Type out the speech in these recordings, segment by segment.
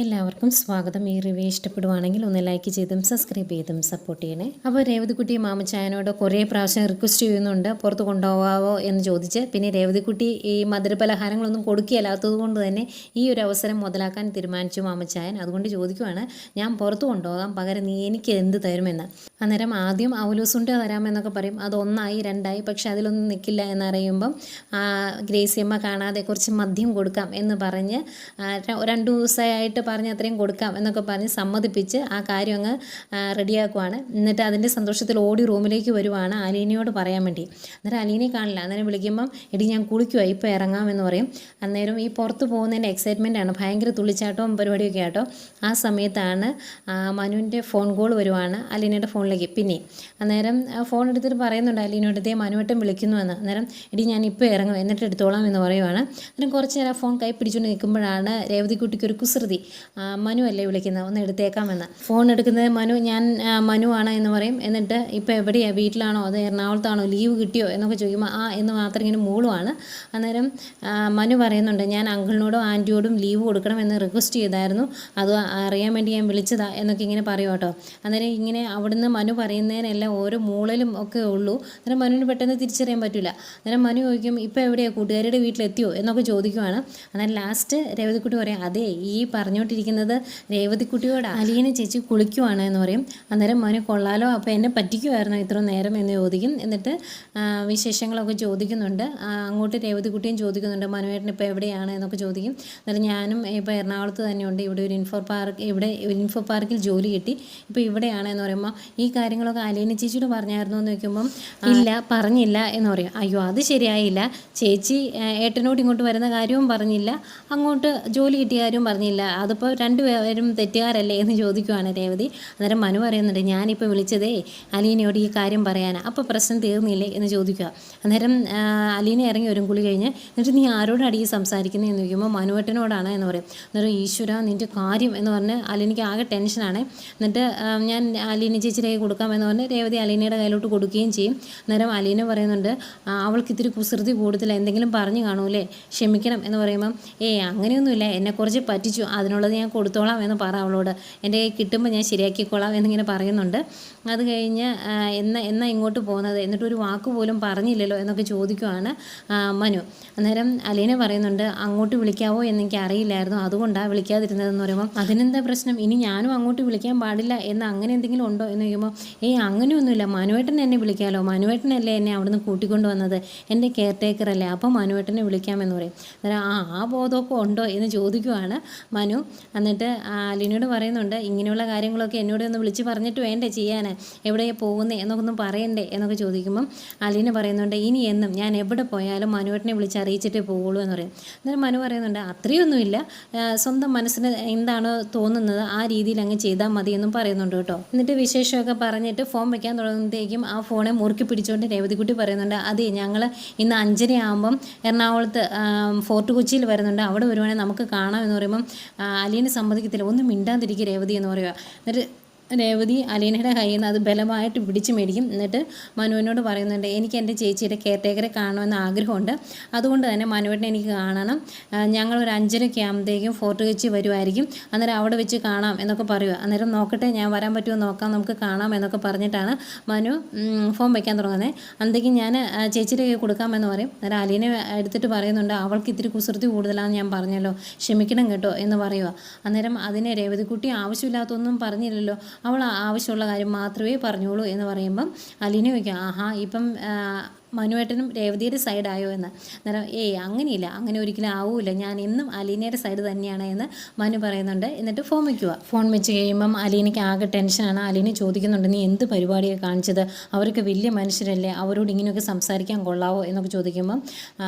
എല്ലാവർക്കും സ്വാഗതം. ഈ റിവ്യൂ ഇഷ്ടപ്പെടുവാണെങ്കിൽ ഒന്ന് ലൈക്ക് ചെയ്തും സബ്സ്ക്രൈബ് ചെയ്തും സപ്പോർട്ട് ചെയ്യണേ. അപ്പോൾ രേവതിക്കുട്ടി മാമച്ചായനോട് കുറേ പ്രാവശ്യം റിക്വസ്റ്റ് ചെയ്യുന്നുണ്ട് പുറത്ത് കൊണ്ടുപോകാവോ എന്ന് ചോദിച്ച്. പിന്നെ രേവതിക്കുട്ടി ഈ മധുരപലഹാരങ്ങളൊന്നും കൊടുക്കുകയല്ലാത്തത് കൊണ്ട് തന്നെ ഈ ഒരു അവസരം മുതലാക്കാൻ തീരുമാനിച്ചു മാമച്ചായൻ. അതുകൊണ്ട് ചോദിക്കുവാണ്, ഞാൻ പുറത്ത് കൊണ്ടുപോകാം, പകരം നീ എനിക്ക് എന്ത് തരുമെന്ന്. അന്നേരം ആദ്യം അവലൂസുണ്ട തരാമെന്നൊക്കെ പറയും. അത് 1 2 പക്ഷെ അതിലൊന്നും നിൽക്കില്ല എന്നറിയുമ്പം ഗ്രേസിയമ്മ കാണാതെ കുറച്ച് മദ്യം കൊടുക്കാം എന്ന് പറഞ്ഞ് 2 ദിവസമായിട്ട് പറഞ്ഞ് അത്രയും കൊടുക്കാം എന്നൊക്കെ പറഞ്ഞ് സമ്മതിപ്പിച്ച് ആ കാര്യം അങ്ങ് റെഡിയാക്കുവാണ്. എന്നിട്ട് അതിൻ്റെ സന്തോഷത്തിൽ ഓടി റൂമിലേക്ക് വരുവാണ് അലീനയോട് പറയാൻ വേണ്ടി. അന്നേരം അലീനയെ കാണില്ല. അന്നേരം വിളിക്കുമ്പം എടി ഞാൻ കുളിക്കുവാ, ഇപ്പോൾ ഇറങ്ങാമെന്ന് പറയും. അന്നേരം ഈ പുറത്ത് പോകുന്നതിൻ്റെ എക്സൈറ്റ്മെൻറ്റാണ്, ഭയങ്കര തുള്ളിച്ചാട്ടവും പരിപാടിയൊക്കെ ആട്ടോ. ആ സമയത്താണ് മനുവിൻ്റെ ഫോൺ കോൾ വരുവാണ് അലീനയുടെ ഫോണിലേക്ക്. പിന്നെ അന്നേരം ഫോൺ എടുത്തിട്ട് പറയുന്നുണ്ട് അലീനയോട്, ഇതേ മനുവട്ടം വിളിക്കുന്നുവെന്ന്. അന്നേരം എടി ഞാൻ ഇപ്പോൾ ഇറങ്ങും, എന്നിട്ട് എടുത്തോളാം എന്ന് പറയുവാണ്. അന്നേരം കുറച്ച് നേരം ഫോൺ കൈ പിടിച്ചുകൊണ്ട് നിൽക്കുമ്പോഴാണ് രേവതിക്കുട്ടിക്ക് ഒരു കുസൃതി. മനു അല്ലേ വിളിക്കുന്നത്, ഒന്ന് എടുത്തേക്കാമെന്ന്. ഫോൺ എടുക്കുന്നത് മനു, ഞാൻ മനുവാണ് എന്ന് പറയും. എന്നിട്ട് ഇപ്പോൾ എവിടെയാണ്, വീട്ടിലാണോ അത് എറണാകുളത്താണോ, ലീവ് കിട്ടിയോ എന്നൊക്കെ ചോദിക്കുമ്പോൾ ആ എന്ന് മാത്രം ഇങ്ങനെ മൂളുവാണ്. അന്നേരം മനു പറയുന്നുണ്ട്, ഞാൻ അങ്കിളിനോടും ആൻറ്റിയോടും ലീവ് കൊടുക്കണമെന്ന് റിക്വസ്റ്റ് ചെയ്തായിരുന്നു, അത് അറിയാൻ വേണ്ടി ഞാൻ വിളിച്ചതാ എന്നൊക്കെ ഇങ്ങനെ പറയും കേട്ടോ. അന്നേരം ഇങ്ങനെ അവിടുന്ന് മനു പറയുന്നതിനെല്ലാം ഓരോ മൂളലും ഒക്കെ ഉള്ളൂ. അന്നേരം മനുവിന് പെട്ടെന്ന് തിരിച്ചറിയാൻ പറ്റില്ല. അന്നേരം മനു ചോദിക്കും, ഇപ്പോൾ എവിടെയാണ്, കൂട്ടുകാരുടെ വീട്ടിലെത്തിയോ എന്നൊക്കെ ചോദിക്കുവാണ്. അന്നേരം ലാസ്റ്റ് രേവതിക്കുട്ടി പറയും, അതെ ഈ പറഞ്ഞുകൊണ്ടിരിക്കുന്നത് രേവതിക്കുട്ടിയോട് അലീന ചേച്ചി കുളിക്കുവാണ് എന്ന് പറയും. അന്നേരം മനു കൊള്ളാലോ, അപ്പോൾ എന്നെ പറ്റിക്കുമായിരുന്നു ഇത്ര നേരം എന്ന് ചോദിക്കും. എന്നിട്ട് വിശേഷങ്ങളൊക്കെ ചോദിക്കുന്നുണ്ട്. അങ്ങോട്ട് രേവതിക്കുട്ടിയും ചോദിക്കുന്നുണ്ട്, മനുവേട്ടൻ ഇപ്പോൾ എവിടെയാണ് എന്നൊക്കെ ചോദിക്കും. അന്നേരം ഞാനും ഇപ്പോൾ എറണാകുളത്ത് തന്നെയുണ്ട്, ഇവിടെ ഒരു ഇൻഫോ പാർക്കിൽ ജോലി കിട്ടി, ഇപ്പോൾ ഇവിടെയാണ് എന്ന് പറയുമ്പോൾ ഈ കാര്യങ്ങളൊക്കെ അലീന ചേച്ചിയോട് പറഞ്ഞായിരുന്നു എന്ന് ചോദിക്കുമ്പം ഇല്ല പറഞ്ഞില്ല എന്ന് പറയും. അയ്യോ അത് ശരിയായില്ല, ചേച്ചി ഏട്ടനോട് ഇങ്ങോട്ട് വരുന്ന കാര്യവും പറഞ്ഞില്ല, അങ്ങോട്ട് ജോലി കിട്ടിയ കാര്യവും പറഞ്ഞില്ല, അതിപ്പോൾ രണ്ടുപേരും തെറ്റുകാരല്ലേ എന്ന് ചോദിക്കുവാണ് രേവതി. അന്നേരം മനു പറയുന്നുണ്ട്, ഞാനിപ്പോൾ വിളിച്ചതേ അലീനയോട് ഈ കാര്യം പറയാനാണ്, അപ്പോൾ പ്രശ്നം തീർന്നില്ലേ എന്ന് ചോദിക്കുക. അന്നേരം അലീന ഇറങ്ങി വരും കുളി കഴിഞ്ഞ്. എന്നിട്ട് നീ ആരോടാണ് ഈ സംസാരിക്കുന്നത് എന്ന് ചോദിക്കുമ്പോൾ മനുവേട്ടനോടാണ് എന്ന് പറയും. അന്നേരം ഈശ്വര നിൻ്റെ കാര്യം എന്ന് പറഞ്ഞ് അലീനയ്ക്ക് ആകെ ടെൻഷനാണ്. എന്നിട്ട് ഞാൻ അലീന ചേച്ചിയുടെ കൈ കൊടുക്കാമെന്ന് പറഞ്ഞ് രേവതി അലീനയുടെ കയ്യിലോട്ട് കൊടുക്കുകയും ചെയ്യും. അന്നേരം അലീന പറയുന്നുണ്ട്, അവൾക്ക് ഇത്തിരി കുസൃതി കൂടുതൽ, എന്തെങ്കിലും പറഞ്ഞു കാണൂലേ, ക്ഷമിക്കണം എന്ന് പറയുമ്പം അങ്ങനെയൊന്നുമില്ല, എന്നെക്കുറിച്ച് പറ്റിച്ചു, അതിനുള്ളത് ഞാൻ കൊടുത്തോളാം എന്ന് പറ അവളോട്, എൻ്റെ കൈ കിട്ടുമ്പോൾ ഞാൻ ശരിയാക്കിക്കോളാം എന്നിങ്ങനെ പറയുന്നുണ്ട്. അത് കഴിഞ്ഞ് എന്നാ ഇങ്ങോട്ട് പോകുന്നത്, എന്നിട്ടൊരു വാക്ക് പോലും പറഞ്ഞില്ലല്ലോ എന്നൊക്കെ ചോദിക്കുവാണ് മനു. അന്നേരം അലീന പറയുന്നുണ്ട്, അങ്ങോട്ട് വിളിക്കാവോ എന്നെനിക്ക് അറിയില്ലായിരുന്നു, അതുകൊണ്ടാണ് വിളിക്കാതിരുന്നതെന്ന് പറയുമ്പോൾ അതിനെന്താ പ്രശ്നം, ഇനി ഞാനും അങ്ങോട്ട് വിളിക്കാൻ പാടില്ല എന്ന് അങ്ങനെ എന്തെങ്കിലും ഉണ്ടോ എന്ന് ചോദിക്കുമ്പോൾ അങ്ങനെയൊന്നുമില്ല, മനുവേട്ടൻ എന്നെ വിളിക്കാമല്ലോ, മനുവേട്ടനല്ലേ എന്നെ അവിടുന്ന് കൂട്ടിക്കൊണ്ട് വന്നത്, എൻ്റെ കെയർ ടേക്കറല്ലേ, അപ്പോൾ മനുവേട്ടനെ വിളിക്കാമെന്ന് പറയും. അന്നേരം ആ ബോധമൊക്കെ ഉണ്ടോ എന്ന് ചോദിക്കുവാണ് മനു. എന്നിട്ട് അലീനയോട് പറയുന്നുണ്ട്, ഇങ്ങനെയുള്ള കാര്യങ്ങളൊക്കെ എന്നോട് ഒന്ന് വിളിച്ച് പറഞ്ഞിട്ട് വേണ്ടേ ചെയ്യാൻ, എവിടെയാണ് പോകുന്നത് എന്നൊക്കെ ഒന്ന് പറയണ്ടേ എന്നൊക്കെ ചോദിക്കുമ്പം അലീന പറയുന്നുണ്ട്, ഇനി എന്നും ഞാൻ എവിടെ പോയാലും മനുവേട്ടനെ വിളിച്ച് അറിയിച്ചിട്ടേ പോകുള്ളൂ എന്ന് പറയും. അന്നേരം മനു പറയുന്നുണ്ട്, അത്രയൊന്നുമില്ല, സ്വന്തം മനസ്സിന് എന്താണോ തോന്നുന്നത് ആ രീതിയിൽ അങ്ങ് ചെയ്താൽ മതി എന്നും പറയുന്നുണ്ട് കേട്ടോ. എന്നിട്ട് വിശേഷമൊക്കെ പറഞ്ഞിട്ട് ഫോൺ വയ്ക്കാൻ തുടങ്ങുമ്പോഴത്തേക്കും ആ ഫോണെ മുറുക്കി പിടിച്ചുകൊണ്ട് രേവതിക്കുട്ടി പറയുന്നുണ്ട്, അതെ ഞങ്ങൾ ഇന്ന് 5:30 ആകുമ്പം എറണാകുളത്ത് ഫോർട്ട് കൊച്ചിയിൽ വരുന്നുണ്ട്, അവിടെ വരുവാണെങ്കിൽ നമുക്ക് കാണാം എന്ന് പറയുമ്പം അലീന സമ്മതിക്കത്തില്ല, ഒന്നും മിണ്ടാതിരിക്കുക രേവതി എന്ന് പറയുക. എന്നിട്ട് രേവതി അലീനയുടെ കയ്യിൽ നിന്ന് അത് ബലമായിട്ട് പിടിച്ച് മേടിക്കും. എന്നിട്ട് മനുവിനോട് പറയുന്നുണ്ട്, എനിക്ക് എൻ്റെ ചേച്ചിയുടെ കെയർ ടേക്കറെ കാണണമെന്ന് ആഗ്രഹമുണ്ട്, അതുകൊണ്ട് തന്നെ മനുവേട്ടനെ എനിക്ക് കാണണം, ഞങ്ങളൊരു 5:30 ആകുമ്പോഴത്തേക്കും ഫോർട്ട് കൊച്ചി വരുമായിരിക്കും, അന്നേരം അവിടെ വെച്ച് കാണാം എന്നൊക്കെ പറയുക. അന്നേരം നോക്കട്ടെ, ഞാൻ വരാൻ പറ്റുമോ നോക്കാം, നമുക്ക് കാണാം എന്നൊക്കെ പറഞ്ഞിട്ടാണ് മനു ഫോൺ വയ്ക്കാൻ തുടങ്ങുന്നത്. അന്നേക്കും ഞാൻ ചേച്ചിയുടെ കൈ കൊടുക്കാമെന്ന് പറയും. അന്നേരം അലീന എടുത്തിട്ട് പറയുന്നുണ്ട്, അവൾക്ക് ഇത്തിരി കുസൃതി കൂടുതലാണെന്ന് ഞാൻ പറഞ്ഞല്ലോ, ക്ഷമിക്കണം കേട്ടോ എന്ന് പറയുക. അന്നേരം അതിനെ രേവതിക്കുട്ടി ആവശ്യമില്ലാത്തൊന്നും പറഞ്ഞില്ലല്ലോ, അവൾ ആവശ്യമുള്ള കാര്യം മാത്രമേ പറഞ്ഞോളൂ എന്ന് പറയുമ്പം അലീന ചോദിക്കും, ഇപ്പം മനുവേട്ടനും രേവതിയുടെ സൈഡായോ എന്ന്. അന്നേരം അങ്ങനെയില്ല, അങ്ങനെ ഒരിക്കലും ആവൂല, ഞാൻ എന്നും അലീനയുടെ സൈഡ് തന്നെയാണ് എന്ന് മനു പറയുന്നുണ്ട്. എന്നിട്ട് ഫോൺ വയ്ക്കുക. ഫോൺ വെച്ച് കഴിയുമ്പം അലീനയ്ക്ക് ആകെ ടെൻഷനാണ്. അലീന ചോദിക്കുന്നുണ്ട്, നീ എന്ത് പരിപാടിയാണ് കാണിച്ചത്, അവർക്ക് വലിയ മനുഷ്യരല്ലേ, അവരോട് ഇങ്ങനെയൊക്കെ സംസാരിക്കാൻ കൊള്ളാവോ എന്നൊക്കെ ചോദിക്കുമ്പം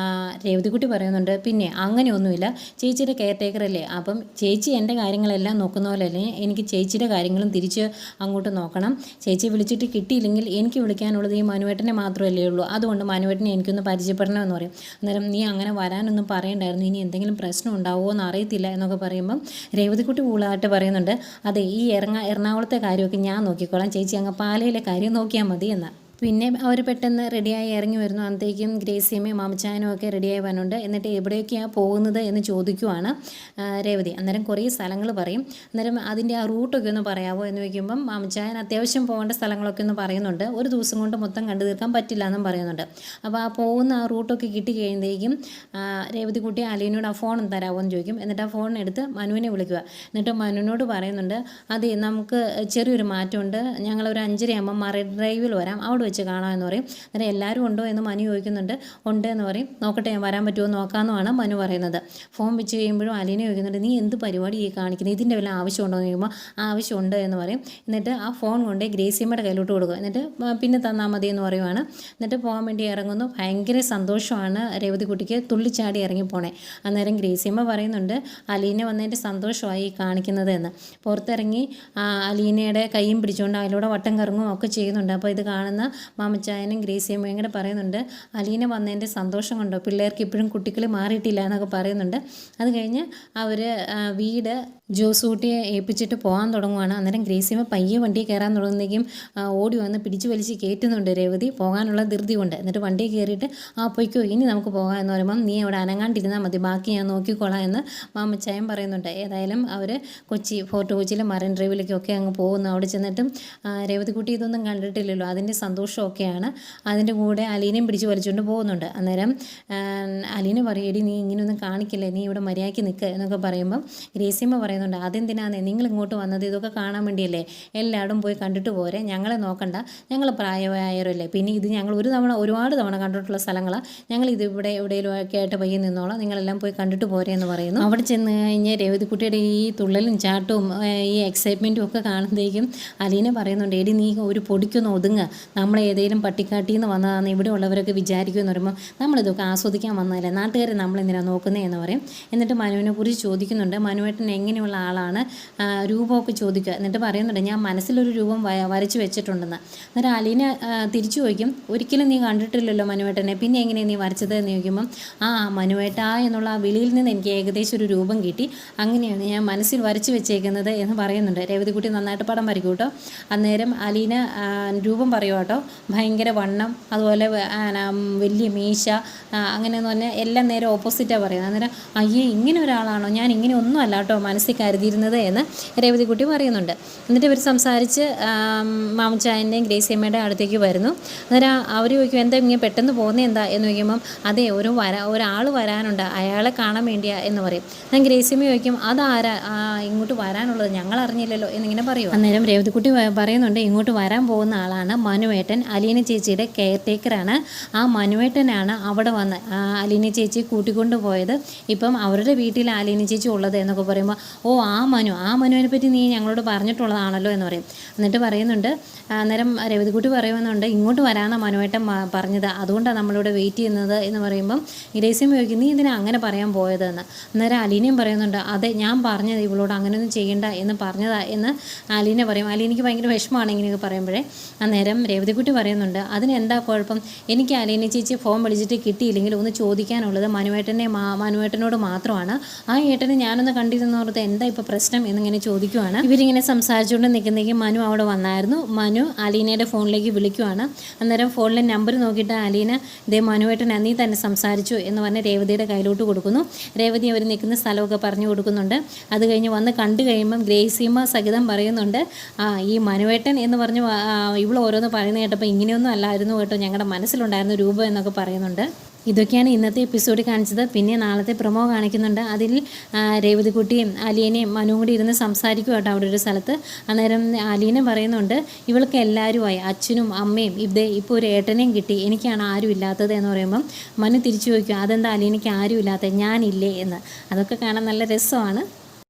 രേവതിക്കുട്ടി പറയുന്നുണ്ട്, പിന്നെ അങ്ങനെയൊന്നുമില്ല, ചേച്ചിയുടെ കെയർ ടേക്കറല്ലേ, അപ്പം ചേച്ചി എൻ്റെ കാര്യങ്ങളെല്ലാം നോക്കുന്ന പോലെയല്ലേ എനിക്ക് ചേച്ചിയുടെ കാര്യങ്ങളും തിരിച്ച് അങ്ങോട്ട് നോക്കണം, ചേച്ചി വിളിച്ചിട്ട് കിട്ടിയില്ലെങ്കിൽ എനിക്ക് വിളിക്കാനുള്ളത് ഈ മനുവേട്ടനെ മാത്രമല്ലേ ഉള്ളൂ, അതുകൊണ്ട് മനുവേട്ടനെ എനിക്കൊന്ന് പരിചയപ്പെടണമെന്ന് പറയും. അന്നേരം നീ അങ്ങനെ വരാനൊന്നും പറയണ്ടായിരുന്നു, ഇനി എന്തെങ്കിലും പ്രശ്നം ഉണ്ടാവുമോ എന്ന് അറിയത്തില്ല എന്നൊക്കെ പറയുമ്പം രേവതിക്കുട്ടി കൂളായിട്ട് പറയുന്നുണ്ട്, അതെ ഈ എറണാകുളത്തെ കാര്യമൊക്കെ ഞാൻ നോക്കിക്കോളാം, ചേച്ചി അങ്ങ് പാലയിലെ കാര്യം നോക്കിയാൽ മതി എന്ന്. പിന്നെ അവർ പെട്ടെന്ന് റെഡിയായി ഇറങ്ങി വരുന്നു. അന്നത്തേക്കും ഗ്രേസിയമ്മയും മാമച്ചായനും ഒക്കെ റെഡിയായി വരുന്നുണ്ട്. എന്നിട്ട് എവിടേക്കാണ് പോകുന്നത് എന്ന് ചോദിക്കുവാണ് രേവതി. അന്നേരം കുറേ സ്ഥലങ്ങൾ പറയും. അന്നേരം അതിൻ്റെ ആ റൂട്ടൊക്കെ ഒന്ന് പറയാമോ എന്ന് ചോദിക്കുമ്പം മാമച്ചായൻ അത്യാവശ്യം പോകേണ്ട സ്ഥലങ്ങളൊക്കെ ഒന്ന് പറയുന്നുണ്ട്. ഒരു ദിവസം കൊണ്ട് മൊത്തം കണ്ടു തീർക്കാൻ പറ്റില്ല എന്നും പറയുന്നുണ്ട്. അപ്പോൾ ആ പോകുന്ന ആ റൂട്ടൊക്കെ കിട്ടി കഴിയുമ്പോഴേക്കും രേവതി കുട്ടി അലീനോട് ആ ഫോൺ തരാമോ എന്ന് ചോദിക്കും. എന്നിട്ട് ആ ഫോണെടുത്ത് മനുവിനെ വിളിക്കുക. എന്നിട്ട് മനുവിനോട് പറയുന്നുണ്ട്, അതെ നമുക്ക് ചെറിയൊരു മാറ്റമുണ്ട്, ഞങ്ങളൊരു 5:30 മറൈൻ ഡ്രൈവിൽ വരാം, അവിടെ വെച്ച് കാണാമെന്ന് പറയും. അന്നേരം എല്ലാവരും ഉണ്ടോ എന്ന് മനു ചോദിക്കുന്നുണ്ട്. ഉണ്ട് എന്ന് പറയും. നോക്കട്ടെ ഞാൻ വരാൻ പറ്റുമോ നോക്കാമെന്നാണ് മനു പറയുന്നത്. ഫോൺ വെച്ച് കഴിയുമ്പോഴും അലീന ചോദിക്കുന്നുണ്ട്, നീ എന്ത് പരിപാടി ഈ കാണിക്കുന്നത്, ഇതിൻ്റെ വല്ല ആവശ്യമുണ്ടോ എന്ന് ചോദിക്കുമ്പോൾ ആവശ്യമുണ്ട് എന്ന് പറയും. എന്നിട്ട് ആ ഫോൺ കൊണ്ട് ഗ്രേസിയമ്മയുടെ കയ്യിലോട്ട് കൊടുക്കും. എന്നിട്ട് പിന്നെ തന്നാൽ മതി എന്ന് പറയുവാണ്. എന്നിട്ട് പോകാൻ വേണ്ടി ഇറങ്ങുന്നു. ഭയങ്കര സന്തോഷമാണ് രേവതി കുട്ടിക്ക്, തുള്ളിച്ചാടി ഇറങ്ങിപ്പോണേ. അന്നേരം ഗ്രേസിയമ്മ പറയുന്നുണ്ട്, അലീന വന്നതിൻ്റെ സന്തോഷമായി കാണിക്കുന്നത് എന്ന്. പുറത്തിറങ്ങി അലീനയുടെ കൈയും പിടിച്ചുകൊണ്ട് അതിലൂടെ വട്ടം കറങ്ങും ഒക്കെ ചെയ്യുന്നുണ്ട്. അപ്പോൾ ഇത് കാണുന്ന മാമച്ചായനും ഗ്രേസിയമ്മയും കൂടെ പറയുന്നുണ്ട്, അലീന വന്നതിൻ്റെ സന്തോഷം കൊണ്ടോ, പിള്ളേർക്ക് ഇപ്പോഴും കുട്ടികൾ മാറിയിട്ടില്ല എന്നൊക്കെ പറയുന്നുണ്ട്. അത് കഴിഞ്ഞ് അവർ വീട് ജോസൂട്ടിയെ ഏൽപ്പിച്ചിട്ട് പോകാൻ തുടങ്ങുവാണ്. അന്നേരം ഗ്രേസിയമ്മ പയ്യെ വണ്ടി കയറാൻ തുടങ്ങുന്നേക്കും ഓടി വന്ന് പിടിച്ചു വലിച്ച് കയറ്റുന്നുണ്ട് രേവതി, പോകാനുള്ള ധൃതി കൊണ്ട്. എന്നിട്ട് വണ്ടിയിൽ കയറിയിട്ട് പൊയ്ക്കോ ഇനി നമുക്ക് പോകാം എന്ന് പറയുമ്പം നീ അവിടെ അനങ്ങാണ്ടിരുന്നാൽ മതി, ബാക്കി ഞാൻ നോക്കിക്കോളാം എന്ന് മാമച്ചായൻ പറയുന്നുണ്ട്. ഏതായാലും അവർ ഫോർട്ട് കൊച്ചിയിലെ മറൈൻ ഡ്രൈവിലേക്കൊക്കെ അങ്ങ് പോകുന്നു. അവിടെ ചെന്നിട്ടും രേവതിക്കുട്ടി ഇതൊന്നും കണ്ടിട്ടില്ലല്ലോ, അതിൻ്റെ സന്തോഷമൊക്കെയാണ്. അതിൻ്റെ കൂടെ അലീനയും പിടിച്ച് വലിച്ചുകൊണ്ട് പോകുന്നുണ്ട്. അന്നേരം അലീന പറയും, എടി നീ ഇങ്ങനെയൊന്നും കാണിക്കില്ലേ, നീ ഇവിടെ മര്യാദയ്ക്ക് നിൽക്കുക എന്നൊക്കെ പറയുമ്പം ഗ്രേസിയമ്മ പറയുന്നുണ്ട്, അതെന്തിനാന്നേ നിങ്ങൾ ഇങ്ങോട്ട് വന്നത്, ഇതൊക്കെ കാണാൻ വേണ്ടിയല്ലേ, എല്ലായിടും പോയി കണ്ടിട്ട് പോരെ, ഞങ്ങളെ നോക്കണ്ട, ഞങ്ങൾ പ്രായമായവരല്ലേ, പിന്നെ ഇത് ഞങ്ങൾ ഒരുപാട് തവണ കണ്ടിട്ടുള്ള സ്ഥലങ്ങളാണ്, ഞങ്ങൾ ഇത് ഇവിടെ എവിടെയെങ്കിലും ഒക്കെ ആയിട്ട് പയ്യെ നിന്നോളാം, നിങ്ങളെല്ലാം പോയി കണ്ടിട്ട് പോരെ എന്ന് പറയുന്നു. അവിടെ ചെന്ന് കഴിഞ്ഞ് രേവതിക്കുട്ടിയുടെ ഈ തുള്ളലും ചാട്ടവും ഈ എക്സൈറ്റ്മെൻറ്റും ഒക്കെ കാണുമ്പോഴേക്കും അലീന പറയുന്നുണ്ട്, എടി നീ ഒരു പൊടിക്കൊന്ന് ഒതുങ്ങുക, നമ്മൾ ഏതെങ്കിലും പട്ടിക്കാട്ടിൽ നിന്ന് വന്നതാണെന്ന് ഇവിടെ ഉള്ളവരൊക്കെ വിചാരിക്കുമെന്ന് പറയുമ്പോൾ നമ്മളിതൊക്കെ ആസ്വദിക്കാൻ വന്നതല്ലേ, നാട്ടുകാരെ നമ്മളെന്തിനാണ് നോക്കുന്നത് എന്ന് പറയും. എന്നിട്ട് മനുവിനെ കുറിച്ച് ചോദിക്കുന്നുണ്ട്, മനുവേട്ടൻ എങ്ങനെയുള്ള ആളാണ്, രൂപമൊക്കെ ചോദിക്കുക. എന്നിട്ട് പറയുന്നുണ്ട്, ഞാൻ മനസ്സിലൊരു രൂപം വരച്ച് വെച്ചിട്ടുണ്ടെന്ന്. അന്നേരം അലീന തിരിച്ചു ചോദിക്കും, ഒരിക്കലും നീ കണ്ടിട്ടില്ലല്ലോ മനുവേട്ടനെ, പിന്നെ എങ്ങനെയാണ് നീ വരച്ചത് എന്ന് ചോദിക്കുമ്പം മനുവേട്ട എന്നുള്ള ആ വിളിയിൽ നിന്ന് എനിക്ക് ഏകദേശം ഒരു രൂപം കിട്ടി, അങ്ങനെയാണ് ഞാൻ മനസ്സിൽ വരച്ച് വെച്ചേക്കുന്നത് എന്ന് പറയുന്നുണ്ട്. രേവതിക്കുട്ടി നന്നായിട്ട് പടം വരയ്ക്കും കേട്ടോ. അന്നേരം അലീന രൂപം പറയുക കേട്ടോ, ഭയങ്കര വണ്ണം, അതുപോലെ വലിയ മീശ, അങ്ങനെയെന്ന് പറഞ്ഞാൽ എല്ലാം നേരെ ഓപ്പോസിറ്റാണ് പറയുന്നത്. അന്നേരം അയ്യേ ഇങ്ങനെ ഒരാളാണോ, ഞാൻ ഇങ്ങനെ ഒന്നും അല്ല കേട്ടോ മനസ്സിൽ കരുതിയിരുന്നത് എന്ന് രേവതിക്കുട്ടി പറയുന്നുണ്ട്. എന്നിട്ട് ഇവർ സംസാരിച്ച് മാമച്ചായൻ്റെയും ഗ്രേസിയമ്മയുടെ അടുത്തേക്ക് വരുന്നു. അന്നേരം അവർ ചോദിക്കും, എന്താ ഇങ്ങനെ പെട്ടെന്ന് പോകുന്നത് എന്താ എന്ന് ചോദിക്കുമ്പം അതെ ഒരാൾ വരാനുണ്ട്, അയാളെ കാണാൻ വേണ്ടിയാ എന്ന് പറയും. ഞാൻ ഗ്രേസിയമ്മ ചോദിക്കും, അതാരാ ഇങ്ങോട്ട് വരാനുള്ളത്, ഞങ്ങൾ അറിഞ്ഞില്ലല്ലോ എന്നിങ്ങനെ പറയും. അന്നേരം രേവതിക്കുട്ടി പറയുന്നുണ്ട്, ഇങ്ങോട്ട് വരാൻ പോകുന്ന ആളാണ് മനുവേട്ടൻ, അലീന ചേച്ചിയുടെ കെയർ ടേക്കറാണ്. ആ മനുവേട്ടനാണ് അവിടെ വന്ന് അലീന ചേച്ചി കൂട്ടിക്കൊണ്ട് പോയത്, ഇപ്പം അവരുടെ വീട്ടിൽ അലീന ചേച്ചി ഉള്ളത് എന്നൊക്കെ പറയുമ്പോൾ ആ മനുവിനെ പറ്റി നീ ഞങ്ങളോട് പറഞ്ഞിട്ടുള്ളതാണല്ലോ എന്ന് പറയും. എന്നിട്ട് പറയുന്നുണ്ട്, അന്നേരം രേവതിക്കുട്ടി പറയുന്നുണ്ട്, ഇങ്ങോട്ട് വരാനാണ് മനുവേട്ടൻ പറഞ്ഞത്, അതുകൊണ്ടാണ് നമ്മളിവിടെ വെയിറ്റ് ചെയ്യുന്നത് എന്ന് പറയുമ്പം ഗ്രേസിയമ്മ ചോദിക്കും, നീ ഇതിനെ അങ്ങനെ പറയാൻ പോയതെന്ന്. അന്നേരം അലീനയും പറയുന്നുണ്ട്, അതെ ഞാൻ പറഞ്ഞത് ഇവളോട് അങ്ങനെയൊന്നും ചെയ്യണ്ട എന്ന് പറഞ്ഞതാ എന്ന് അലീന പറയും. അലീനയ്ക്ക് ഭയങ്കര വിഷമമാണ് ഇങ്ങനെയൊക്കെ പറയുമ്പോഴേ. അന്നേരം രേവതിക്കുട്ടി പറയുന്നുണ്ട്, അതിനെന്താ കുഴപ്പം, എനിക്ക് അലീന ചേച്ചി ഫോൺ വിളിച്ചിട്ട് കിട്ടിയില്ലെങ്കിൽ ഒന്ന് ചോദിക്കാനുള്ളത് മനുവേട്ടനോട് മാത്രമാണ്, ആ ഏട്ടനെ ഞാനൊന്ന് കണ്ടിരുന്നോർത്ത് എന്താ ഇപ്പോൾ പ്രശ്നം എന്നിങ്ങനെ ചോദിക്കുവാണ്. ഇവരിങ്ങനെ സംസാരിച്ചുകൊണ്ട് നിൽക്കുന്നേക്കും മനു അവിടെ വന്നായിരുന്നു. മനു അലീനയുടെ ഫോണിലേക്ക് വിളിക്കുവാണ്. അന്നേരം ഫോണിലെ നമ്പർ നോക്കിയിട്ട് അലീന, ഇതേ മനുവേട്ടൻ നീ തന്നെ സംസാരിച്ചു എന്ന് പറഞ്ഞ് രേവതിയുടെ കയ്യിലോട്ട് കൊടുക്കുന്നു. രേവതി അവർ നിൽക്കുന്ന സ്ഥലമൊക്കെ പറഞ്ഞു കൊടുക്കുന്നുണ്ട്. അത് കഴിഞ്ഞ് വന്ന് കണ്ടു കഴിയുമ്പം ഗ്രേസിയമ്മ സഹിതം പറയുന്നുണ്ട്, ഈ മനുവേട്ടൻ എന്ന് പറഞ്ഞ് ഇവൾ ഓരോന്ന് പറയുന്നത് കേട്ടപ്പോൾ ഇങ്ങനെയൊന്നും അല്ലായിരുന്നു കേട്ടോ, ഞങ്ങളുടെ മനസ്സിലുണ്ടായിരുന്നു രൂപം എന്നൊക്കെ പറയുന്നുണ്ട്. ഇതൊക്കെയാണ് ഇന്നത്തെ എപ്പിസോഡ് കാണിച്ചത്. പിന്നെ നാളത്തെ പ്രൊമോ കാണിക്കുന്നുണ്ട്. അതിൽ രേവതിക്കുട്ടിയും അലീനയും മനുവും കൂടി ഇരുന്ന് സംസാരിക്കും കേട്ടോ അവിടെ ഒരു സ്ഥലത്ത്. അന്നേരം അലീന പറയുന്നുണ്ട്, ഇവൾക്ക് എല്ലാവരുമായി അച്ഛനും അമ്മയും ഇപ്പോൾ ഒരു ഏട്ടനെയും കിട്ടി, എനിക്കാണ് ആരും ഇല്ലാത്തത് എന്ന് പറയുമ്പം മനു തിരിച്ചു ചോദിക്കും, അതെന്താ അലീനയ്ക്ക് ആരും ഇല്ലാത്തത്, ഞാനില്ലേ എന്ന്. അതൊക്കെ കാണാൻ നല്ല രസമാണ്.